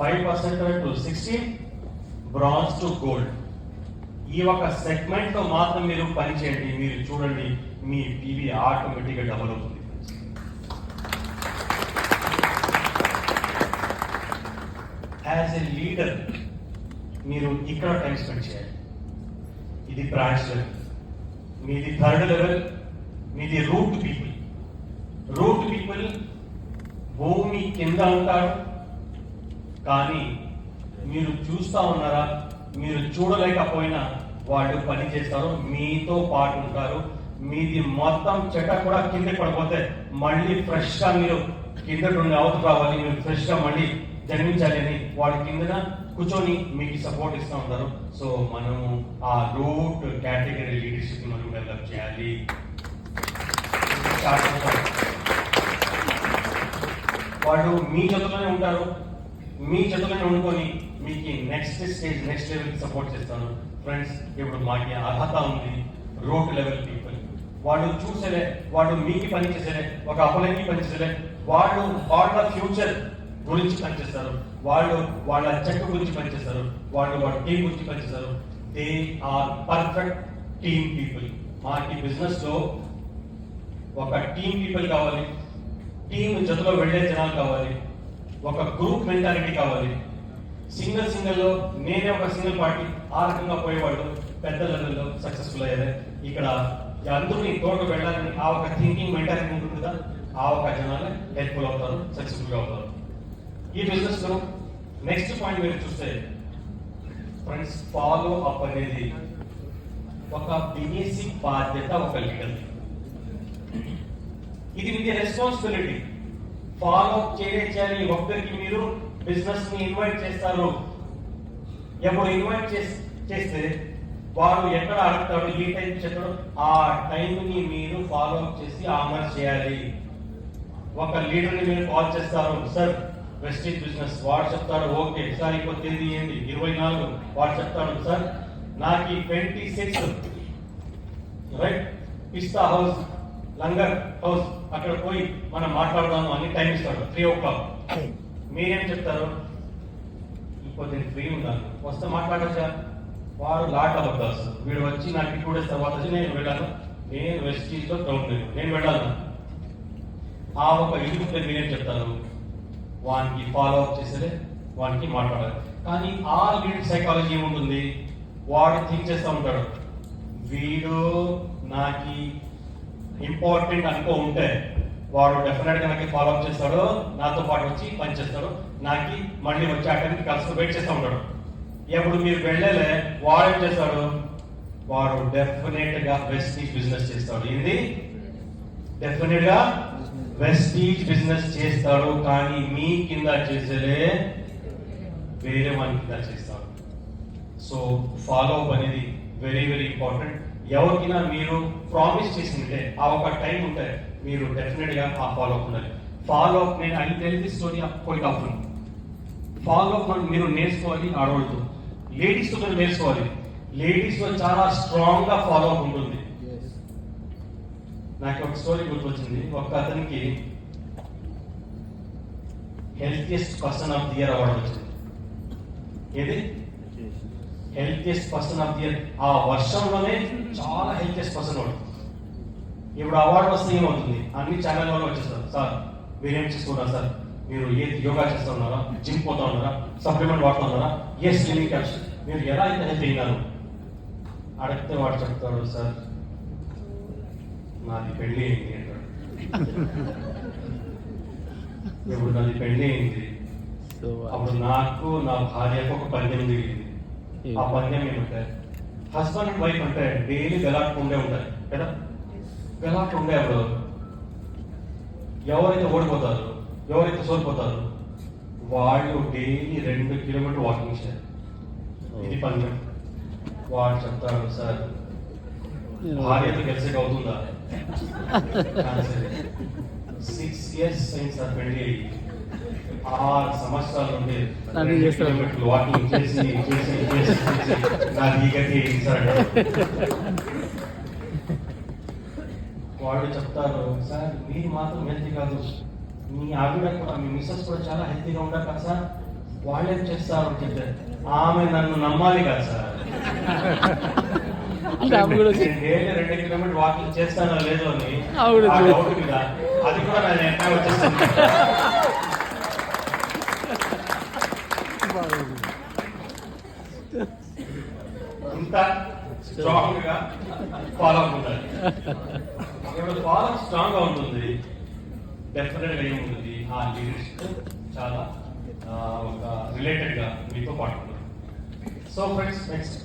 5% to 16, bronze to gold. ఈ ఒక segment లో మాత్రం మీరు పని చేయండి, మీరు చూడండి మీ పీవీ ఆటోమేటిక్గా డబుల్ అవుతుంది. యాజ్ ఎ లీడర్ మీరు ఇక్కడ టైం స్పెండ్ చేయాలి. ఇది బ్రాంచ్ లెవెల్, మీది థర్డ్ లెవెల్, మీది రూట్ పీపుల్. రూట్ పీపుల్ భూమి కింద ఉంటారు, కానీ మీరు చూస్తా ఉన్నారా, మీరు చూడలేకపోయినా వాళ్ళు పని చేస్తారు, మీతో పాటు ఉంటారు. మీది మొత్తం చెట్ట కూడా కింద పడిపోతే మళ్ళీ ఫ్రెష్ గా మీరు కింద నుండి అవతల రావాలి, మీరు ఫ్రెష్ గా మళ్ళీ జన్మించాలి అని వాళ్ళ కిందన కూర్చొని మీకు సపోర్ట్ ఇస్తూ ఉంటారు. సో మనము ఆ రూట్ కేటగిరీ లీడర్షిప్ మనం డెవలప్ చేయాలి. వాళ్ళు మీ చేతుల్లోనే ఉంటారు, మీ చేతుల్లోనే ఉండుకొని మీకు నెక్స్ట్ స్టేజ్ నెక్స్ట్ లెవెల్కి సపోర్ట్ చేస్తాను. ఫ్రెండ్స్, ఇప్పుడు మాకు అర్హత ఉంది. రూట్ లెవెల్ పీపుల్ వాళ్ళు చూసేలే, వాళ్ళు మీకు పని చేసేలే, ఒక అపలకి పని చేసేలే, వాళ్ళు వాళ్ళ ఫ్యూచర్ గురించి పనిచేస్తారు, వాళ్ళు వాళ్ళ చెక్ గురించి పనిచేస్తారు, వాళ్ళు వాళ్ళ టీం గురించి పనిచేస్తారు. They are perfect team people. మాకి బిజినెస్ లో ఒక టీమ్ పీపుల్ కావాలి, టీం జతలో వెళ్ళే జనాలు కావాలి, ఒక గ్రూప్ మెంటాలిటీ కావాలి. సింగిల్ లో నేనే ఒక సింగిల్ పార్టీ ఆ రకంగా పోయేవాళ్ళు పెద్ద లెవెల్లో సక్సెస్ఫుల్ అయ్యారు. ఇక్కడ అందరినీ తోట వెళ్ళాలని ఆ ఒక థింకింగ్ మెంటాలిటీ ఉంటుంది కదా, ఆ ఒక జనాలే హెల్ప్ఫుల్ అవుతారు, సక్సెస్ఫుల్ గా అవుతారు. ఈ బిజినెస్ లో నెక్స్ట్ పాయింట్ మీరు చూస్తే ఫ్రెండ్స్, ఫాలో అప్ అనేది ఒక బేసిక్ బాధ్యత ఒక లీడర్. ఇది మీది రెస్పాన్సిబిలిటీ. ఫాలో అప్ చేయాలి. ఒక్కరికి మీరు బిజినెస్ ని ఇన్వైట్ చేస్తారు, ఎప్పుడు ఇన్వైట్ చేస్తే వాడు ఎక్కడ అడుగుతాడు, ఏ టైం చెప్తాడు, ఆ టైంని మీరు ఫాలో అప్ చేసి అమలు చేయాలి. ఒక లీడర్ని మీరు కాల్ చేస్తారు, సార్ వెస్టేజ్ బిజినెస్, వాడు చెప్తాడు ఓకే సార్, ఇంకో తేదీ ఏంది 24, వాడు చెప్తాడు సార్ నాకు 26 రైట్ పిస్తా హౌస్ లంగర్ హౌస్ అక్కడ పోయి మనం మాట్లాడదాము అని టైం ఇస్తాడు 3 o'clock. మీరేం చెప్తారు, ఇంకో నేను ఫ్రీ ఉన్నాను వస్తే మాట్లాడచ్చా. వాడు లాట్ అవ్వద్దు, వీడు వచ్చి నాకు 2 days తర్వాత వచ్చి నేను వెళ్ళాను, నేను వెస్టీజ్ లో గ్రౌండ్ నేను వెళ్ళాను. ఆ ఒక యూనిట్ మీరేం చెప్తారు, వానికి ఫాలో అప్ చేసేదే, వానికి మాట్లాడాలి. కానీ ఆ లీడ్ సైకాలజీ ఏముంటుంది, వాడు థింక్ చేస్తూ ఉంటాడు, వీడు నాకు ఇంపార్టెంట్ అనుకో ఉంటే వాడు డెఫినెట్ గా నాకు ఫాలో అప్ చేస్తాడు, నాతో పాటు వచ్చి పని చేస్తాడు, నాకు మళ్ళీ వచ్చి ఆ టైంకి కలిసి వెయిట్ చేస్తూ ఉంటాడు. ఎప్పుడు మీరు వెళ్ళలే, వాడు ఏం చేస్తాడు, వాడు డెఫినెట్ గా వెస్టీజ్ బిజినెస్ చేస్తాడు. ఇది డెఫినెట్ గా వెస్టీజ్ బిజినెస్ చేస్తాడు, కానీ మీ కింద చేసేలే వేరే వాని కింద చేస్తాడు. సో ఫాలో అప్ అనేది వెరీ వెరీ ఇంపార్టెంట్. ఎవరికైనా మీరు ప్రామిస్ చేసింటే ఆ ఒక టైం ఉంటే మీరు డెఫినెట్ గా ఆ ఫాలో అప్ ఉండాలి. ఫాలో అప్ నేను I tell the story of point of view. Follow up మీరు నేర్చుకోవాలి, ఆడవాళ్ళతో లేడీస్ తో మీరు నేర్చుకోవాలి. లేడీస్ లో చాలా స్ట్రాంగ్ గా ఫాలో అప్ ఉంటుంది. నాకు ఒక స్టోరీ గుర్తొచ్చింది. ఒక అతనికి healthiest person of the year award వచ్చింది. ఏది healthiest person of the year, ఆ వర్షంలోనే చాలా హెల్తియెస్ట్ పర్సన్ వాడు. ఇప్పుడు అవార్డు వస్తే ఏమవుతుంది, అన్ని ఛానల్ వాళ్ళు వచ్చేస్తారు, సార్ మీరేం చేసుకుంటారు సార్, మీరు ఏది యోగా చేస్తూ ఉన్నారా, జిమ్ పోతా ఉన్నారా, సప్లిమెంట్ వాడుతూ ఉన్నారా, ఏ స్లిమింగ్ క్యాప్స్, మీరు ఎలా అయితే హెల్త్ అయినారు అడిగితే వాడు చెప్తాడు, సార్ నాది పెళ్లి అయింది అంటాడు. ఇప్పుడు నాది పెళ్లి అయింది, అప్పుడు నాకు నా భార్యకు ఒక పందెం దిగింది. ఆ పందెం ఏమంటే హస్బెండ్ అండ్ వైఫ్ అంటే డైలీ గలాట్ ఉండే ఉంటాయి కదా, గలాట్ ఉండే అప్పుడు ఎవరైతే ఓడిపోతారు, ఎవరైతే సోలిపోతారు, వాళ్ళు డైలీ 2 kilometers వాకింగ్ చేయాలి. ఇది పందెం. వాడు చెప్తాడు, సార్ భార్యతో గెలిసేకి అవుతుందా, 6 years అయింది సార్ పెళ్లి, 6 సంవత్సరాల నుండి 2 kilometers వాకింగ్ చేసి చేసి చేసి నాకు ఈ గతి అయింది సార్. వాళ్ళు చెప్తారు, సార్ మీరు మాత్రం హెల్తీ కాదు, మీ ఆవిడ కూడా, మీ మిస్సెస్ కూడా చాలా హెల్తీగా ఉండాలి కదా సార్, వాళ్ళు ఏం చేస్తారు అంటే ఆమె నన్ను నమ్మాలి కదా సార్. నేను డైలీ 2 కిలోమీటర్ వాకింగ్ చేస్తానో లేదో అని ఆ డౌట్ మీద అది కూడా నేను ఎక్కడ వచ్చేస్తుంది. ఇంత స్ట్రాంగ్ గా ఫాలో ఉండాలి. ఇప్పుడు ఫాలో స్ట్రాంగ్ గా ఉంటుంది, డెఫినెట్ గా ఏముంటుంది ఆ లీడర్షిప్ చాలా ఒక రిలేటెడ్ గా మీతో పాటు. So friends, next